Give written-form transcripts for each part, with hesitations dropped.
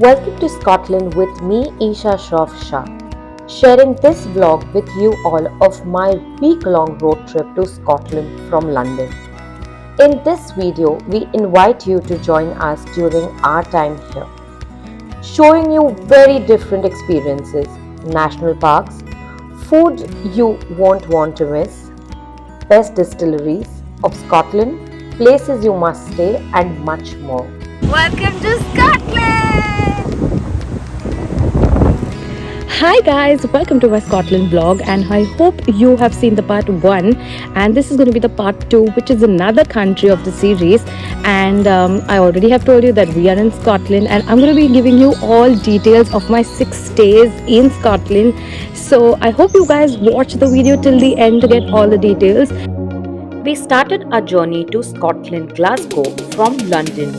Welcome to Scotland with me, Esha Shroff Shah, sharing this vlog with you all of my week-long road trip to Scotland from London. In this video, we invite you to join us during our time here, showing you very different experiences, national parks, food you won't want to miss, best distilleries of Scotland, places you must stay, and much more. Welcome to Scotland! Hi guys, welcome to my Scotland vlog, and I hope you have seen the part 1, and this is going to be the part 2, which is another country of the series. And I already have told you that we are in Scotland, and I'm going to be giving you all details of my 6 days in Scotland. So I hope you guys watch the video till the end to get all the details. We started our journey to Scotland, Glasgow from London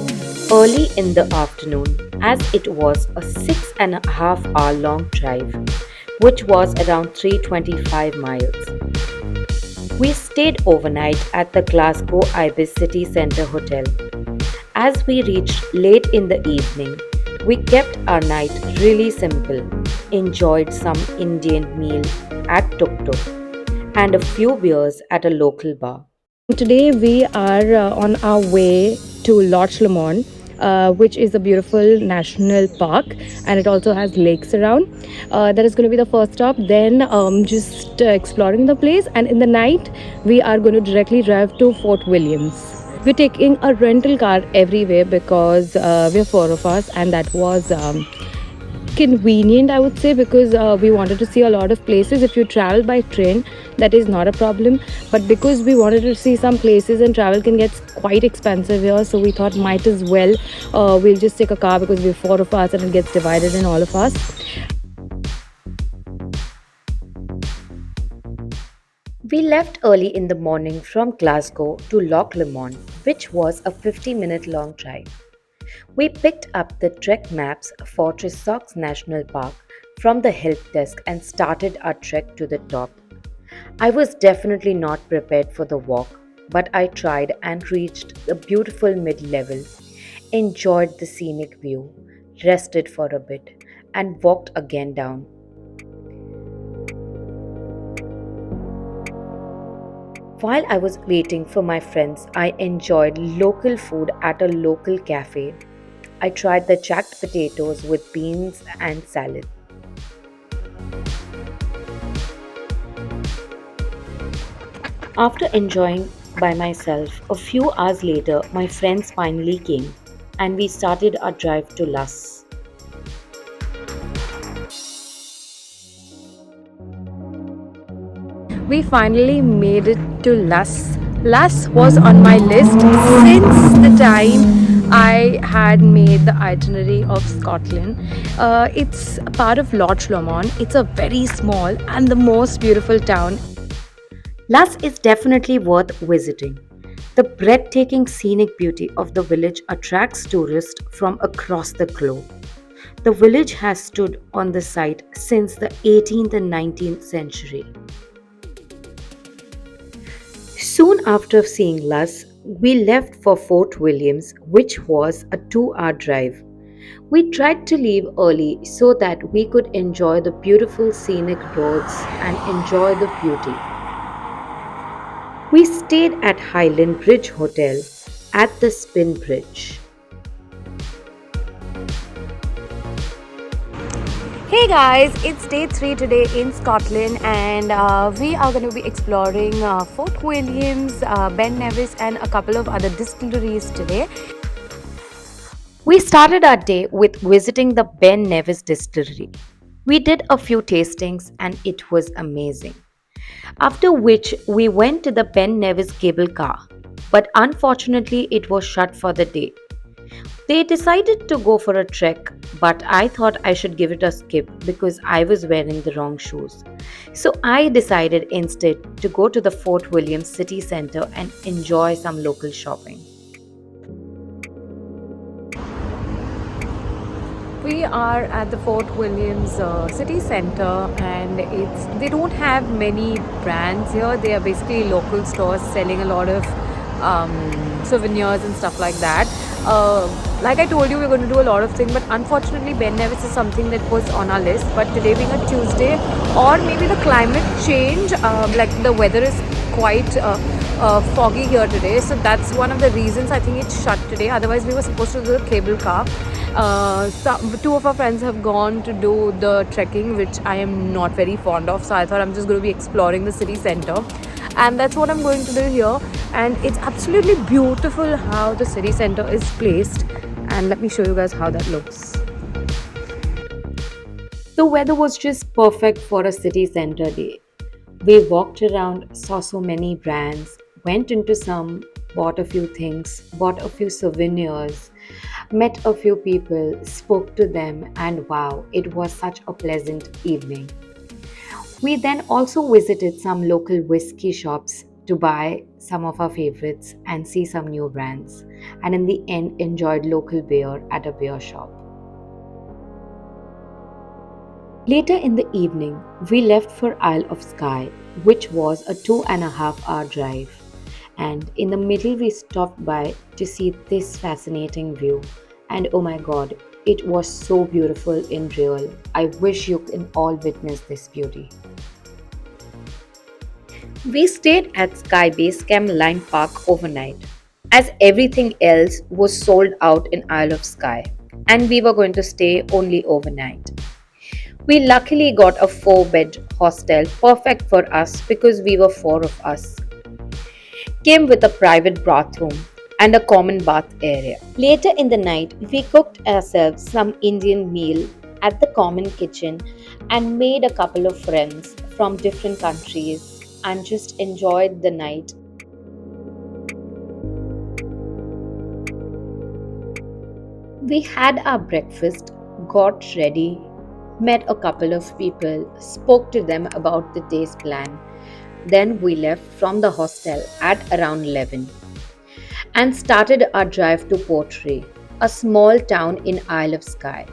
early in the afternoon, as it was a 6.5 hour long drive, which was around 325 miles. We stayed overnight at the Glasgow Ibis City Centre Hotel. As we reached late in the evening, we kept our night really simple, enjoyed some Indian meal at Tuk Tuk and a few beers at a local bar. Today we are on our way to Loch Lomond, which is a beautiful national park, and it also has lakes around. That is going to be the first stop. Then just exploring the place, and in the night we are going to directly drive to Fort Williams. We're taking a rental car everywhere because we're 4 of us, and that was convenient, I would say, because we wanted to see a lot of places. If you travel by train, that is not a problem, but because we wanted to see some places and travel can get quite expensive here, so we thought might as well we'll just take a car because we're 4 of us and it gets divided in all of us. We left early in the morning from Glasgow to Loch Lomond, which was a 50-minute long drive. We picked up the trek maps for Tressox National Park from the help desk and started our trek to the top. I was definitely not prepared for the walk, but I tried and reached the beautiful mid-level, enjoyed the scenic view, rested for a bit, and walked again down. While I was waiting for my friends, I enjoyed local food at a local cafe. I tried the jacked potatoes with beans and salad. After enjoying by myself, a few hours later, my friends finally came and we started our drive to Luss. We finally made it to Luss. Luss was on my list since the time I had made the itinerary of Scotland. It's a part of Loch Lomond. It's a very small and the most beautiful town. Luss is definitely worth visiting. The breathtaking scenic beauty of the village attracts tourists from across the globe. The village has stood on the site since the 18th and 19th century. Soon after seeing Luss, we left for Fort Williams, which was a 2 hour drive. We tried to leave early so that we could enjoy the beautiful scenic roads and enjoy the beauty. We stayed at Highland Bridge Hotel at the Spin Bridge. Hey guys, it's day 3 today in Scotland, and we are going to be exploring Fort Williams, Ben Nevis, and a couple of other distilleries today. We started our day with visiting the Ben Nevis distillery. We did a few tastings and it was amazing. After which we went to the Ben Nevis cable car, but unfortunately it was shut for the day. They decided to go for a trek, but I thought I should give it a skip because I was wearing the wrong shoes. So I decided instead to go to the Fort Williams city centre and enjoy some local shopping. We are at the Fort Williams city center, and they don't have many brands here. They are basically local stores selling a lot of souvenirs and stuff like that. Like I told you, we're going to do a lot of things, but unfortunately, Ben Nevis is something that was on our list. But today being a Tuesday, or maybe the climate change, like the weather is quite foggy here today, so that's one of the reasons I think it's shut today. Otherwise, we were supposed to do the cable car. Two of our friends have gone to do the trekking, which I am not very fond of. So I thought I'm just going to be exploring the city center, and that's what I'm going to do here. And it's absolutely beautiful how the city center is placed, and let me show you guys how that looks. The weather was just perfect for a city center day. We walked around, saw so many brands, went into some, bought a few things, bought a few souvenirs, met a few people, spoke to them, and wow, it was such a pleasant evening. We then also visited some local whiskey shops to buy some of our favorites and see some new brands, and in the end, enjoyed local beer at a beer shop. Later in the evening, we left for Isle of Skye, which was a 2.5 hour drive. And in the middle, we stopped by to see this fascinating view. And oh my god, it was so beautiful in real. I wish you can all witness this beauty. We stayed at Sky Base Camp Line Park overnight, as everything else was sold out in Isle of Skye, and we were going to stay only overnight. We luckily got a 4-bed hostel, perfect for us because we were 4 of us. Came with a private bathroom and a common bath area. Later in the night, we cooked ourselves some Indian meal at the common kitchen and made a couple of friends from different countries and just enjoyed the night. We had our breakfast, got ready, met a couple of people, spoke to them about the day's plan. Then we left from the hostel at around 11 and started our drive to Portree, a small town in Isle of Skye.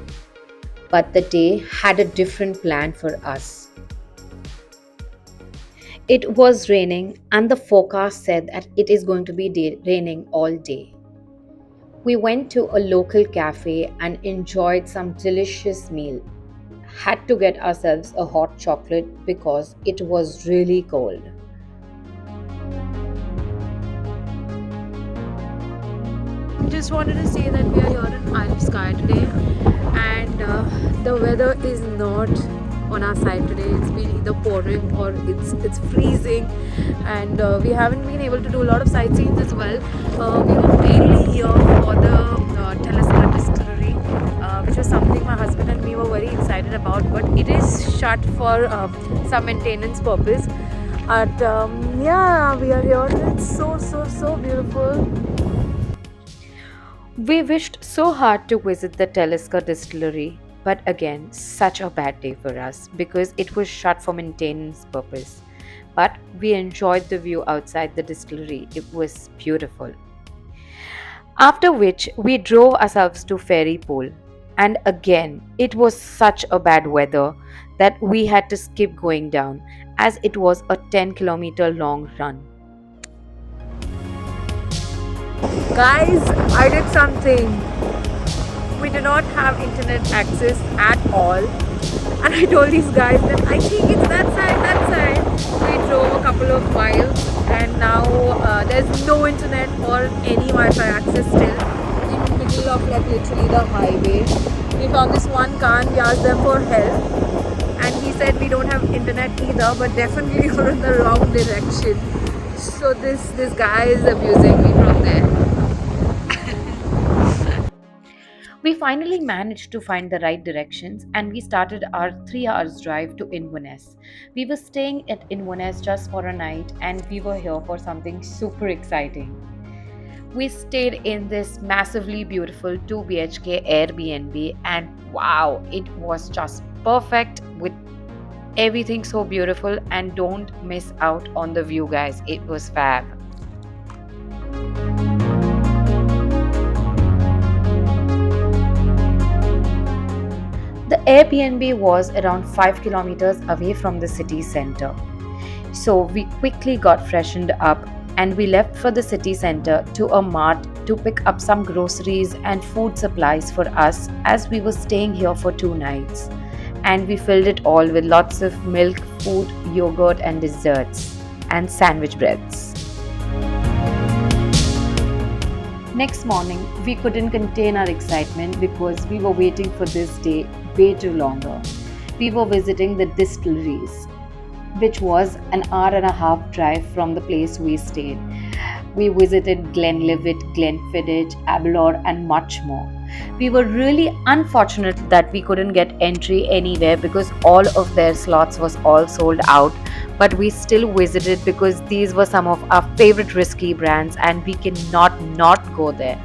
But the day had a different plan for us. It was raining, and the forecast said that it is going to be raining all day. We went to a local cafe and enjoyed some delicious meal. Had to get ourselves a hot chocolate because it was really cold. Just wanted to say that we are here in Isle of Skye today, and the weather is not on our side today. It's been either pouring or it's freezing, and we haven't been able to do a lot of sightseeing as well. We were mainly here for the Telescope Distillery, which was something my husband and me were very excited about, but it is shut for some maintenance purpose. But yeah, we are here. It's so beautiful. We wished so hard to visit the Telescope distillery, but again, such a bad day for us because it was shut for maintenance purpose. But we enjoyed the view outside the distillery. It was beautiful. After which, we drove ourselves to Ferry Pool. And again, it was such a bad weather that we had to skip going down as it was a 10-kilometer long run. Guys, I did something. We do not have internet access at all. And I told these guys that I think it's that side, that side. We drove a couple of miles, and now there's no internet or any Wi-Fi access still in the middle of like literally the highway. We found this one car and we asked them for help, and he said we don't have internet either, but definitely you're in the wrong direction. So this guy is abusing me from there. We finally managed to find the right directions and we started our 3 hours drive to Inverness. We were staying at Inverness just for a night and we were here for something super exciting. We stayed in this massively beautiful 2 BHK Airbnb and wow, it was just perfect with everything so beautiful, and don't miss out on the view guys. It was fab. The Airbnb was around 5 kilometers away from the city center. So we quickly got freshened up, and we left for the city center to a mart to pick up some groceries and food supplies for us as we were staying here for 2 nights. And we filled it all with lots of milk, food, yogurt, and desserts, and sandwich breads. Next morning, we couldn't contain our excitement because we were waiting for this day way too longer. We were visiting the distilleries, which was an hour and a half drive from the place we stayed. We visited Glenlivet, Glenfiddich, Aberlour, and much more. We were really unfortunate that we couldn't get entry anywhere because all of their slots was all sold out. But we still visited because these were some of our favorite whiskey brands and we cannot not go there.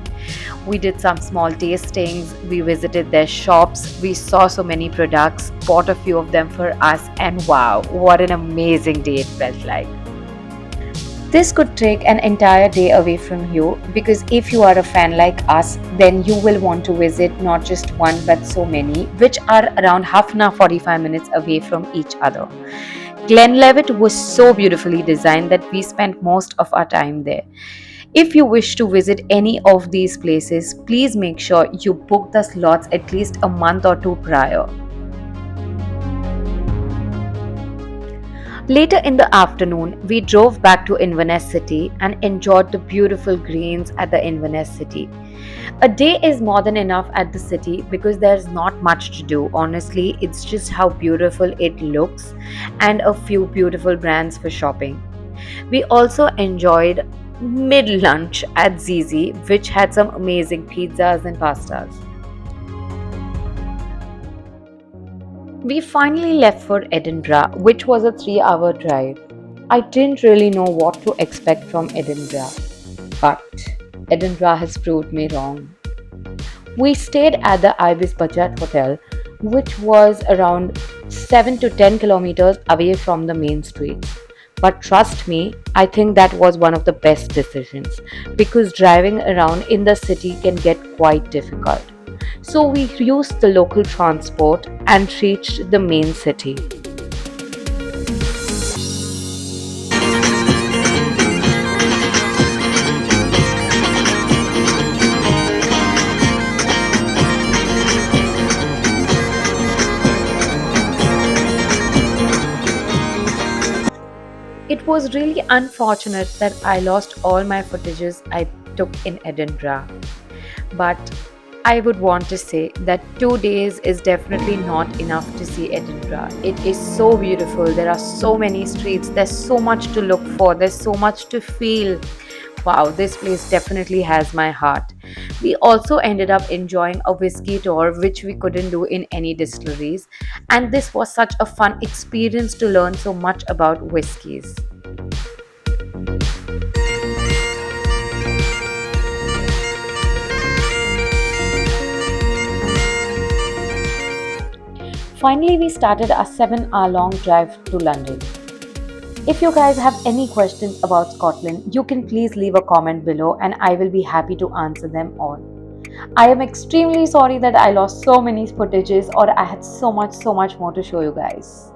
We did some small tastings, we visited their shops, we saw so many products, bought a few of them for us, and wow, what an amazing day it felt like. This could take an entire day away from you because if you are a fan like us, then you will want to visit not just one but so many, which are around half an hour 45 minutes away from each other. Glenlivet was so beautifully designed that we spent most of our time there. If you wish to visit any of these places, please make sure you book the slots at least a month or two prior. Later in the afternoon, we drove back to Inverness City and enjoyed the beautiful greens at the Inverness City. A day is more than enough at the city because there's not much to do. Honestly, it's just how beautiful it looks and a few beautiful brands for shopping. We also enjoyed mid lunch at Zizi, which had some amazing pizzas and pastas. We finally left for Edinburgh, which was a 3-hour drive. I didn't really know what to expect from Edinburgh, but Edinburgh has proved me wrong. We stayed at the Ibis Budget Hotel, which was around 7 to 10 kilometers away from the main streets. But trust me, I think that was one of the best decisions because driving around in the city can get quite difficult. So we used the local transport and reached the main city. It was really unfortunate that I lost all my footages I took in Edinburgh. But I would want to say that 2 days is definitely not enough to see Edinburgh. It is so beautiful. There are so many streets. There's so much to look for. There's so much to feel. Wow, this place definitely has my heart. We also ended up enjoying a whiskey tour, which we couldn't do in any distilleries. And this was such a fun experience to learn so much about whiskies. Finally, we started a 7-hour long drive to London. If you guys have any questions about Scotland, you can please leave a comment below and I will be happy to answer them all. I am extremely sorry that I lost so many footages or I had so much more to show you guys.